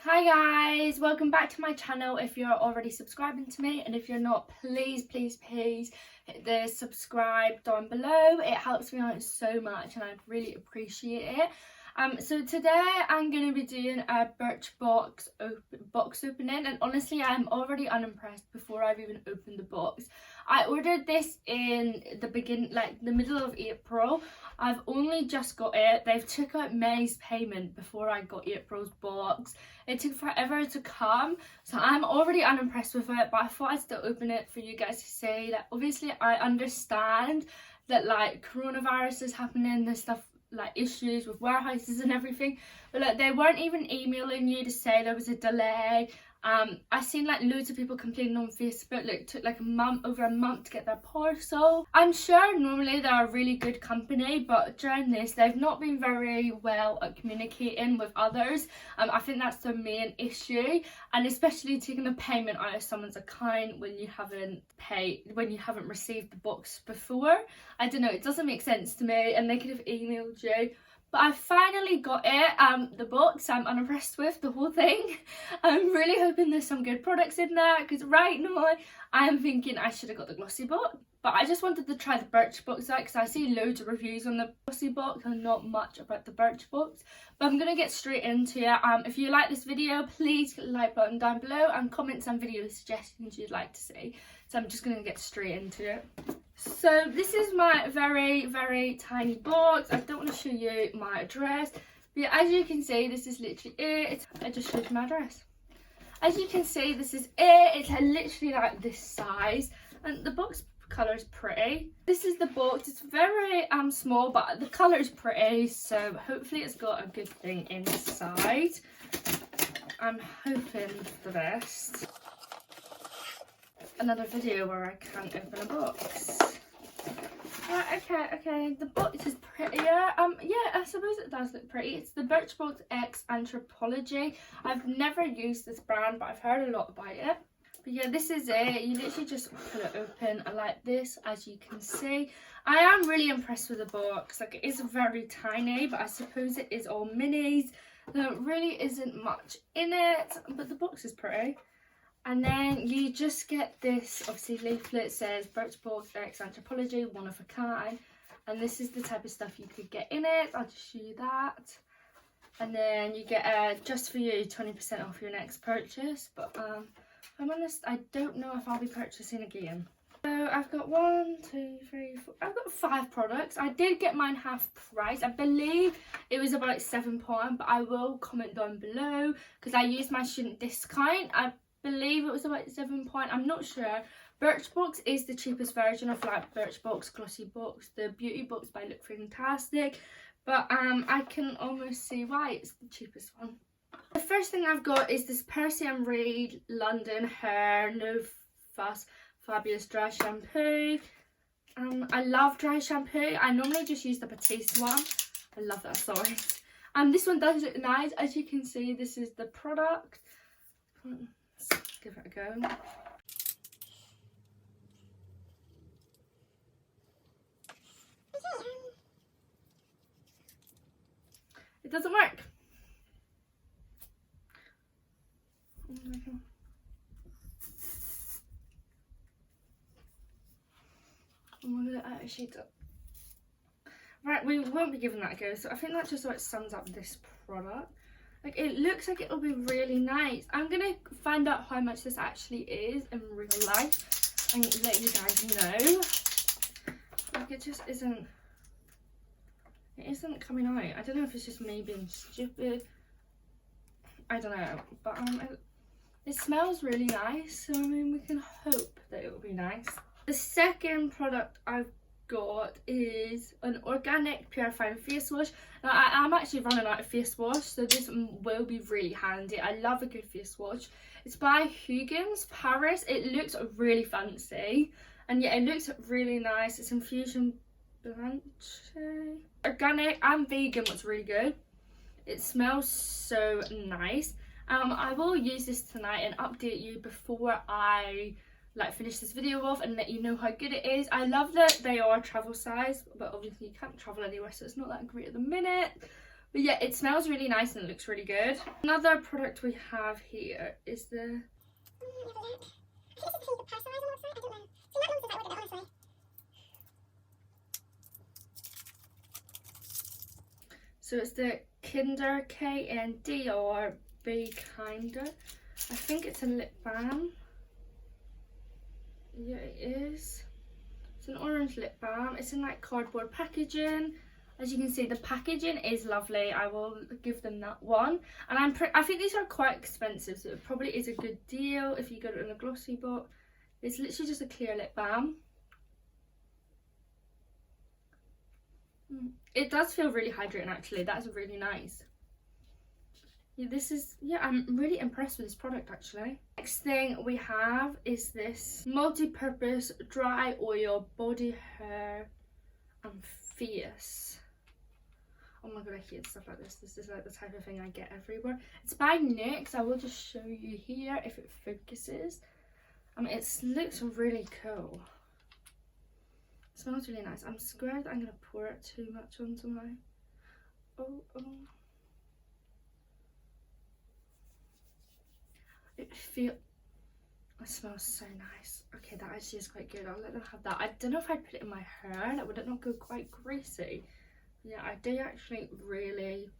Hi guys, welcome back to my channel. If you're already subscribing to me, and if you're not, please hit the subscribe down below. It helps me out so much and I'd really appreciate it. So today I'm going to be doing a Birchbox box opening, and honestly I'm already unimpressed before I've even opened the box. I ordered this in the middle of April. I've only just got it. They've took out May's payment before I got April's box. It took forever to come, so I'm already unimpressed with it, but I thought I'd still open it for you guys to see. Like, obviously I understand that like coronavirus is happening, there's stuff like issues with warehouses and everything, but like they weren't even emailing you to say there was a delay. I seen like loads of people complaining on Facebook, like it took like over a month to get their parcel. I'm sure normally they're a really good company, but during this they've not been very well at communicating with others. I think that's the main issue, and especially taking a payment out of someone's account when you haven't received the box before. I don't know, it doesn't make sense to me, and they could have emailed you. But I finally got it, the box. I'm unimpressed with the whole thing. I'm really hoping there's some good products in there, because right now I am thinking I should have got the glossy box. But I just wanted to try the Birchbox out because I see loads of reviews on the glossy box and not much about the Birchbox. But I'm going to get straight into it. If you like this video, please hit the like button down below and comment some video suggestions you'd like to see. So I'm just going to get straight into it. So this is my very tiny box. I don't want to show you my address, but yeah, as you can see, this is literally it. I just showed you my address. As you can see, this is it. It's literally like this size, and the box colour is pretty. This is the box. It's very small, but the colour is pretty, so hopefully it's got a good thing inside. I'm hoping for the best. Another video where I can't open a box. Right, okay, the box is prettier. Yeah, I suppose it does look pretty. It's the Birchbox X Anthropology. I've never used this brand, but I've heard a lot about it. But yeah, this is it. You literally just pull it open. I like this, as you can see. I am really impressed with the box. Like, it is very tiny, but I suppose it is all minis. There really isn't much in it, but the box is pretty. And then you just get this, obviously, leaflet. Says Birchbox X Anthropology, one of a kind. And this is the type of stuff you could get in it. I'll just show you that. And then you get, just for you, 20% off your next purchase. But I'm honest, I don't know if I'll be purchasing again. So I've got 1, 2, 3, 4, I've got 5 products. I did get mine half price. I believe it was about £7, but I will comment down below because I used my student discount. I believe it was about £7. I'm not sure. Birchbox is the cheapest version of like Birchbox, Glossy Box. The Beauty Box by Look Fantastic, but I can almost see why it's the cheapest one. The first thing I've got is this Percy & Reed London Hair No Fuss Fabulous Dry Shampoo. I love dry shampoo. I normally just use the Batiste one. I love that size. This one does look nice. As you can see, this is the product. Let's give it a go. It doesn't work. Oh my god, it actually does. Right, we won't be giving that a go. So I think that just about sums up this product. Like, it looks like it'll be really nice. I'm gonna find out how much this actually is in real life and let you guys know. Like, it just isn't. It isn't coming out. I don't know if it's just me being stupid. I don't know, but it smells really nice. So I mean, we can hope that it will be nice. The second product I've got is an organic purifying face wash. Now I'm actually running out of face wash, so this will be really handy. I love a good face wash. It's by Hugens Paris. It looks really fancy, and yeah, it looks really nice. It's infusion blanche, organic and vegan. What's really good, it smells so nice. I will use this tonight and update you before I finish this video off and let you know how good it is. I love that they are travel size, but obviously you can't travel anywhere, so it's not that great at the minute. But yeah, it smells really nice and it looks really good. Another product we have here is the... So it's the Kinder KNDR Be Kinder. I think it's a lip balm. Yeah, it is. It's an orange lip balm. It's in like cardboard packaging. As you can see, the packaging is lovely. I will give them that one. And I think these are quite expensive, so it probably is a good deal if you got it in a glossy box. It's literally just a clear lip balm. It does feel really hydrating actually. That's really nice. Yeah, I'm really impressed with this product actually. Next thing we have is this multi-purpose dry oil body, hair and face. Oh my god, I hate stuff like this. This is like the type of thing I get everywhere. It's by NYX. I will just show you here if it focuses. It looks really cool. It smells really nice. I'm scared that I'm going to pour it too much onto my... Oh. It smells so nice. Okay, that actually is quite good. I'll let them have that. I don't know if I'd put it in my hair. Like, would it not go quite greasy? Yeah, I do actually really...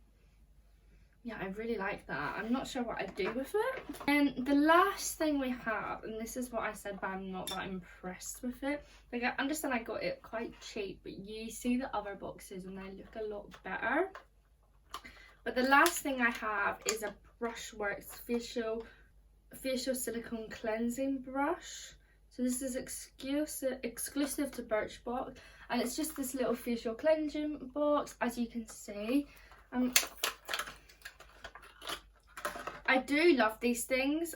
Yeah, I really like that. I'm not sure what I'd do with it. And the last thing we have, and this is what I said, but I'm not that impressed with it. Like, I understand I got it quite cheap, but you see the other boxes and they look a lot better. But the last thing I have is a Brushworks facial silicone cleansing brush. So this is exclusive to Birchbox, and it's just this little facial cleansing box, as you can see. I do love these things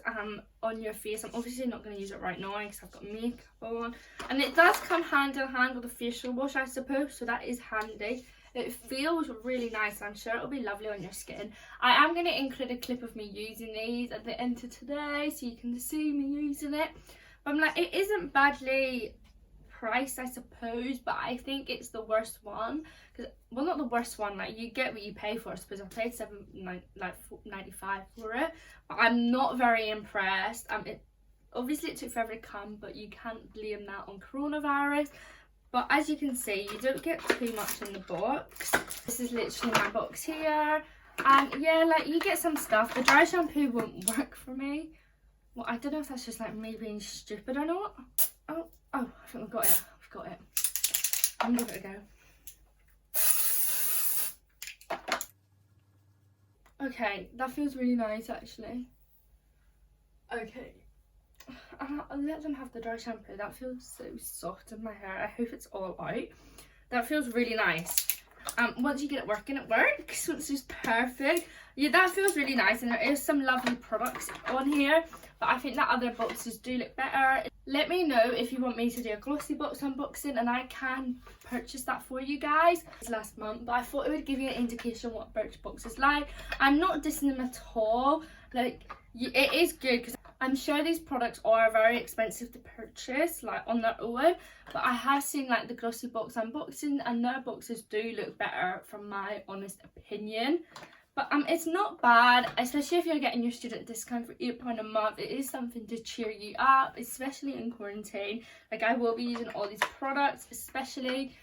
on your face. I'm obviously not going to use it right now because I've got makeup on. And it does come hand in hand with a facial wash, I suppose, so that is handy. It feels really nice. I'm sure it'll be lovely on your skin. I am going to include a clip of me using these at the end of today so you can see me using it. But I'm like, it isn't badly priced, I suppose, but I think it's the worst one. Well, not the worst one, like you get what you pay for. I suppose I paid $7.95 for it, but I'm not very impressed. Obviously it took forever to come, but you can't blame that on coronavirus. But as you can see, you don't get too much in the box. This is literally my box here, and yeah, like you get some stuff. The dry shampoo won't work for me. Well, I don't know if that's just like me being stupid or not. Oh, I think we've got it. We've got it. I'm gonna give it a go. Okay, that feels really nice actually. Okay, I'll let them have the dry shampoo. That feels so soft in my hair. I hope it's all out. That feels really nice. Once you get it working, it works. Once it's perfect. Yeah, that feels really nice, and there is some lovely products on here, but I think that other boxes do look better. Let me know if you want me to do a glossy box unboxing, and I can purchase that for you guys. It's last month, but I thought it would give you an indication what Birchbox is like. I'm not dissing them at all. Like, it is good because I'm sure these products are very expensive to purchase, like on their own, but I have seen like the glossy box unboxing, and their boxes do look better from my honest opinion. But it's not bad, especially if you're getting your student discount for £8 a month. It is something to cheer you up, especially in quarantine. Like, I will be using all these products, especially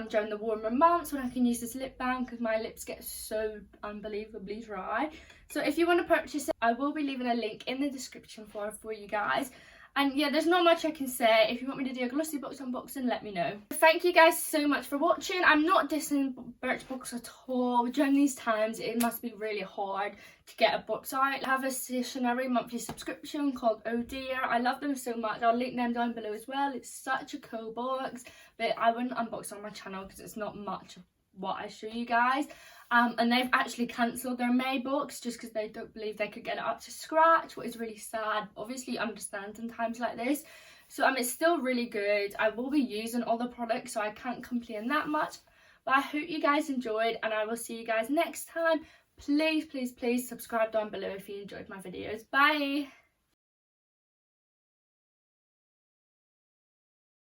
during the warmer months when I can use this lip balm because my lips get so unbelievably dry. So if you want to purchase it, I will be leaving a link in the description for you guys. And yeah, there's not much I can say. If you want me to do a glossy box unboxing, let me know. Thank you guys so much for watching. I'm not dissing Birchbox at all. During these times, it must be really hard to get a box out. I have a stationary monthly subscription called Oh Dear. I love them so much. I'll link them down below as well. It's such a cool box, but I wouldn't unbox on my channel because it's not much of what I show you guys. And they've actually cancelled their May box just because they don't believe they could get it up to scratch, what is really sad. Obviously, understand in times like this. So it's still really good. I will be using all the products, so I can't complain that much. But I hope you guys enjoyed, and I will see you guys next time. Please, please, please subscribe down below if you enjoyed my videos. Bye!